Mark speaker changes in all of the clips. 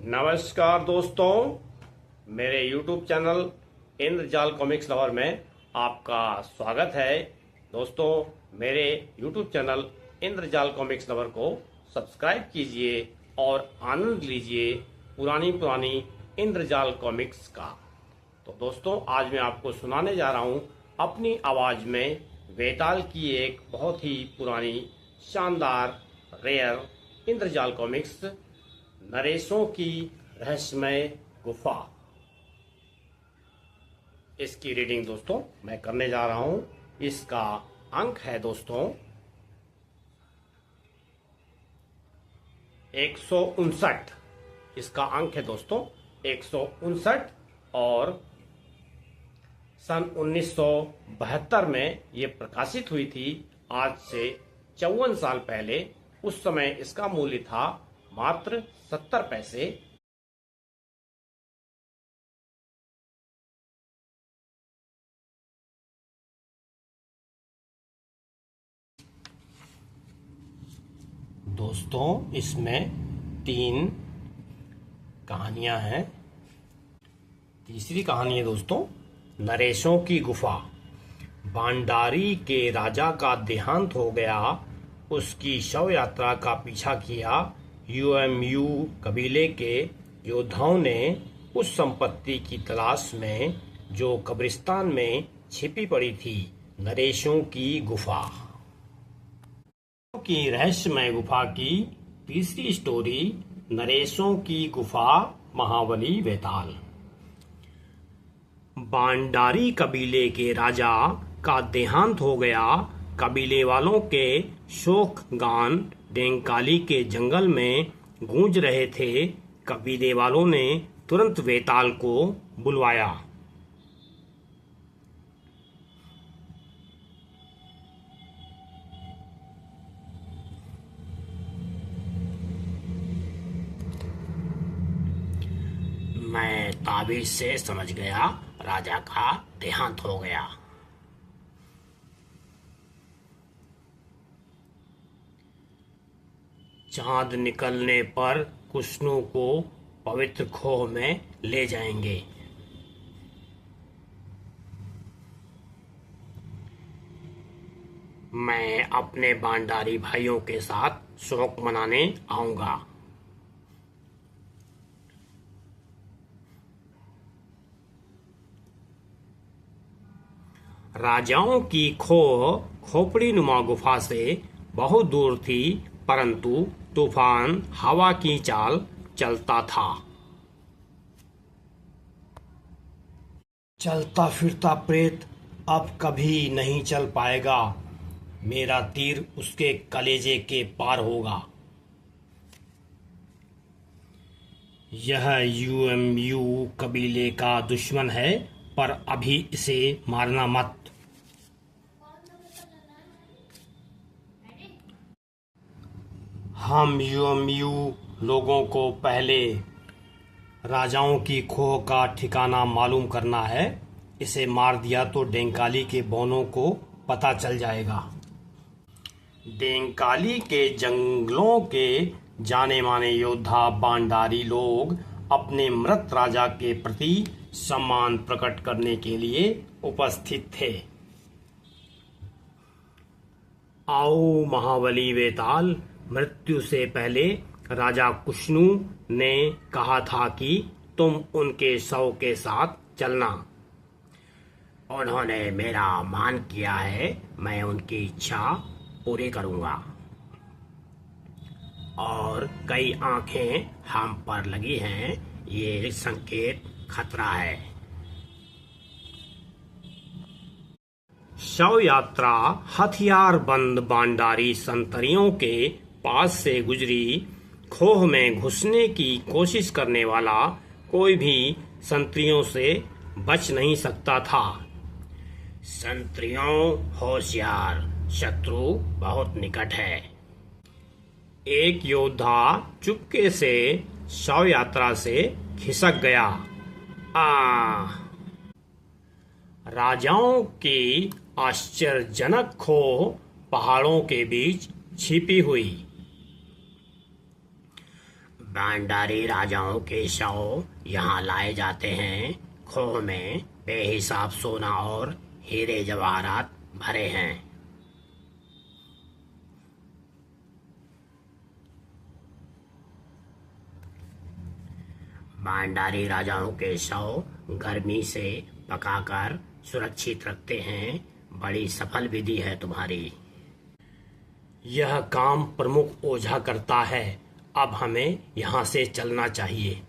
Speaker 1: नमस्कार दोस्तों, मेरे YouTube चैनल इंद्रजाल कॉमिक्स लवर में आपका स्वागत है। दोस्तों, मेरे YouTube चैनल इंद्रजाल कॉमिक्स लवर को सब्सक्राइब कीजिए और आनंद लीजिए पुरानी पुरानी इंद्रजाल कॉमिक्स का। तो दोस्तों, आज मैं आपको सुनाने जा रहा हूँ अपनी आवाज़ में वेताल की एक बहुत ही पुरानी शानदार रेयर इंद्रजाल कॉमिक्स नरेशों की रहस्यमय गुफा। इसकी रीडिंग दोस्तों मैं करने जा रहा हूं। इसका अंक है दोस्तों 159। इसका अंक है दोस्तों 159 और सन 1972 में ये प्रकाशित हुई थी। आज से 54 साल पहले। उस समय इसका मूल्य था मात्र 70 पैसे। दोस्तों, इसमें 3 कहानियां हैं। तीसरी कहानी है दोस्तों नरेशों की गुफा। बांडारी के राजा का देहांत हो गया। उसकी शव यात्रा का पीछा किया। यूएमयू कबीले के योद्धाओं ने उस संपत्ति की तलाश में जो कब्रिस्तान में छिपी पड़ी थी, नरेशों की गुफा की रहस्यमय गुफा की तीसरी स्टोरी, नरेशों की गुफा महाबली वेताल। बांडारी कबीले के राजा का देहांत हो गया। कबीले वालों के शोक गान डेंकाली के जंगल में गूंज रहे थे। कबीले वालों ने तुरंत वेताल को बुलवाया। मैं ताबीज से समझ गया, राजा का देहांत हो गया। चांद निकलने पर कुष्णु को पवित्र खोह में ले जाएंगे। मैं अपने बांडारी भाइयों के साथ शोक मनाने आऊंगा। राजाओं की खोह खोपड़ी नुमा गुफा से बहुत दूर थी, परंतु तूफान हवा की चाल चलता था। चलता फिरता प्रेत अब कभी नहीं चल पाएगा। मेरा तीर उसके कलेजे के पार होगा। यह यूएमयू कबीले का दुश्मन है, पर अभी इसे मारना मत। हम यूएमयू लोगों को पहले राजाओं की खोह का ठिकाना मालूम करना है। इसे मार दिया तो डेंकाली के बोनों को पता चल जाएगा। डेंकाली के जंगलों के जाने माने योद्धा बांडारी लोग अपने मृत राजा के प्रति सम्मान प्रकट करने के लिए उपस्थित थे। आओ महाबली वेताल, मृत्यु से पहले राजा कुष्णु ने कहा था कि तुम उनके शव के साथ चलना। उन्होंने मेरा मान किया है। मैं उनकी इच्छा पूरी करूंगा। और कई आंखें हम पर लगी हैं। ये संकेत खतरा है। शव यात्रा हथियार बंद बांडारी संतरियों के पास से गुजरी। खोह में घुसने की कोशिश करने वाला कोई भी संतरियों से बच नहीं सकता था। संतरियों होशियार, शत्रु बहुत निकट है। एक योद्धा चुपके से शव यात्रा से खिसक गया। राजाओं की आश्चर्यजनक खोह पहाड़ों के बीच छिपी हुई।
Speaker 2: बांडारी राजाओं के शव यहाँ लाए जाते हैं। खोह में बेहिसाब सोना और हीरे जवाहरात भरे हैं। बांडारी राजाओं के शव गर्मी से पकाकर सुरक्षित रखते हैं। बड़ी सफल विधि है तुम्हारी।
Speaker 1: यह काम प्रमुख ओझा करता है। अब हमें यहाँ से चलना चाहिए।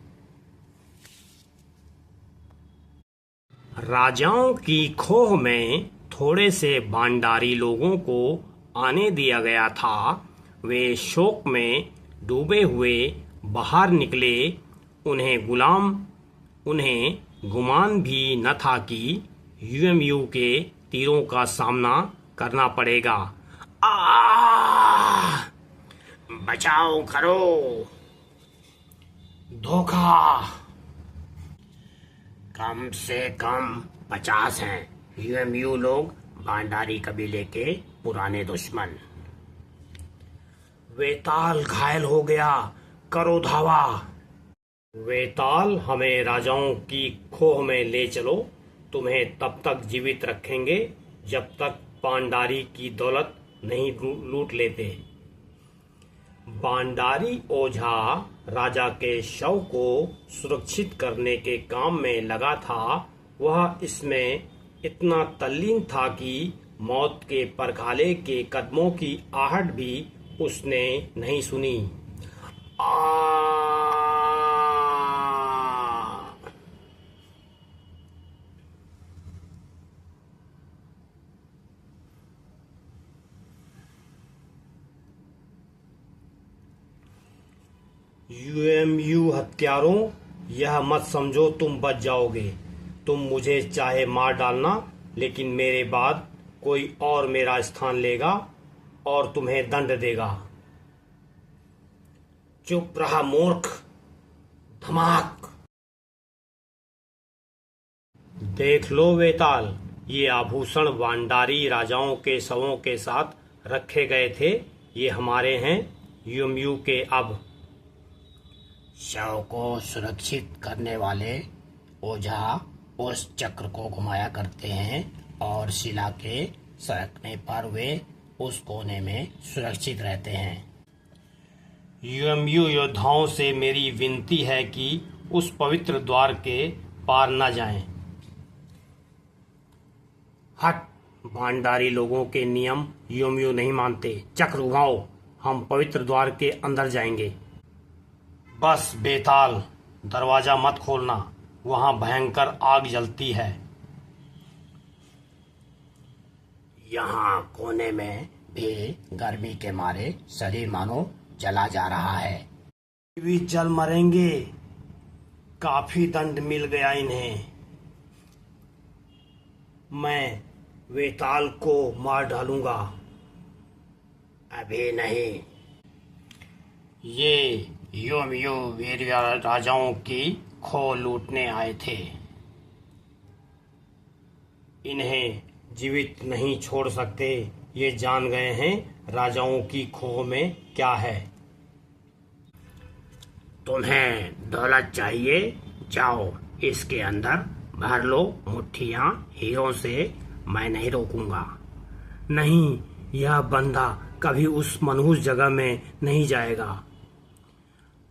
Speaker 1: राजाओं की खोह में थोड़े से बांडारी लोगों को आने दिया गया था। वे शोक में डूबे हुए बाहर निकले। उन्हें गुमान भी न था कि यूएमयू के तीरों का सामना करना पड़ेगा।
Speaker 2: बचाओ करो।
Speaker 1: धोखा।
Speaker 2: कम से कम 50 हैं यूएमयू लोग, बांडारी कबीले के पुराने दुश्मन।
Speaker 1: वेताल घायल हो गया, करो धावा। वेताल, हमें राजाओं की खोह में ले चलो। तुम्हें तब तक जीवित रखेंगे जब तक बांडारी की दौलत नहीं लूट लेते। बांडारी ओझा राजा के शव को सुरक्षित करने के काम में लगा था। वह इसमें इतना तल्लीन था कि मौत के परखाले के कदमों की आहट भी उसने नहीं सुनी। यूएमयू हत्यारों, यह मत समझो तुम बच जाओगे। तुम मुझे चाहे मार डालना, लेकिन मेरे बाद कोई और मेरा स्थान लेगा और तुम्हें दंड देगा। चुप रहा मूर्ख। धमाक। देख लो वेताल, ये आभूषण बांडारी राजाओं के शवों के साथ रखे गए थे। ये हमारे हैं यूएमयू के। अब
Speaker 2: शव को सुरक्षित करने वाले ओझा उस चक्र को घुमाया करते हैं और शिला के सरकने पर वे उस कोने में सुरक्षित रहते हैं।
Speaker 1: यूएमयू योद्धाओं से मेरी विनती है कि उस पवित्र द्वार के पार न जाएं। हट। बांडारी लोगों के नियम यूएमयू नहीं मानते। चक्र घुमाओ, हम पवित्र द्वार के अंदर जाएंगे। बस बेताल, दरवाजा मत खोलना, वहां भयंकर आग जलती है।
Speaker 2: यहाँ कोने में भी गर्मी के मारे शरीर मानो जला जा रहा है।
Speaker 1: भी जल मरेंगे। काफी दंड मिल गया इन्हें। मैं वेताल को मार डालूंगा।
Speaker 2: अभी नहीं।
Speaker 1: ये यूएमयू वीर राजाओं की खोह लूटने आए थे। इन्हें जीवित नहीं छोड़ सकते। ये जान गए हैं राजाओं की खोह में क्या है।
Speaker 2: तुम्हें दौलत चाहिए? जाओ, इसके अंदर भर लो मुट्ठियां हीरों से। मैं नहीं रोकूंगा।
Speaker 1: नहीं, यह बंदा कभी उस मनहूस जगह में नहीं जाएगा।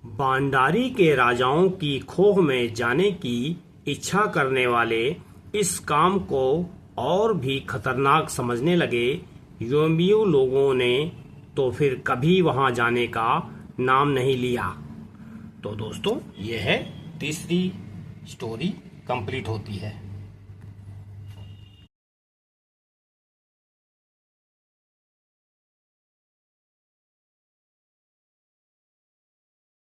Speaker 1: बांडारी के राजाओं की खोह में जाने की इच्छा करने वाले इस काम को और भी खतरनाक समझने लगे। यूएमयू लोगों ने तो फिर कभी वहां जाने का नाम नहीं लिया। तो दोस्तों, यह है तीसरी स्टोरी कंप्लीट होती है।